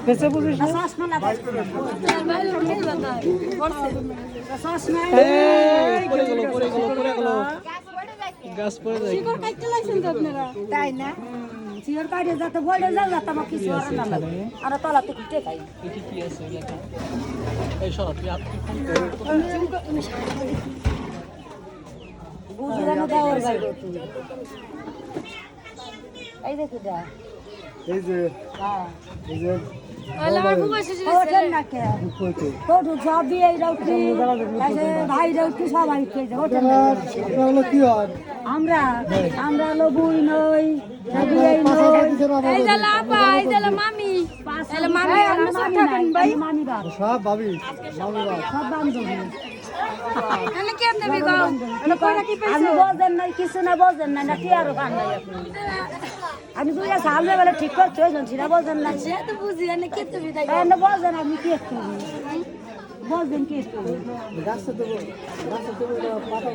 বেঁচে বুঝিস না গাছ পড়ে যায় শিকড় কাটতে লাগছেন তো আপনারা তাই না শিকড় কাটে যাতে বলে যাও যাতে আমার কিছু আর না লাগে আর তলাতে কুটে খাই এটি কি আছে লেখা এই সরাত আপনি বুঝিরানো দাওর বাইরে তুই এই দেখো দা এই যে হ্যাঁ এই যে আমার খুব এসেছে ওঠেন না কে ওঠো সব দিয়ে রাউটি আছে ভাই রাউটি সবাই খেয়ে যাও ওঠেন না আপনারা কি হয় আমরা লবুই নই সবিই নই এই যে লাপা এই যে মামি এই মামি আমরা সব থাকেন ভাই মামি বাপ সব ভাবি মামি বাপ সব বান্ধবী এনে কি আপনি বিগাও এনে কইরা কি পেছে আমি বলেন নাই কিছু না বলেন না কি আর গান নাই আমি দুইটা সামনে বলে ঠিক করছো জনছিনা বলেন না সে তো বুঝি এনে কি তো বিদায় এনে বলেন আমি কি করব বলেন কি করব গাছ তো পাতা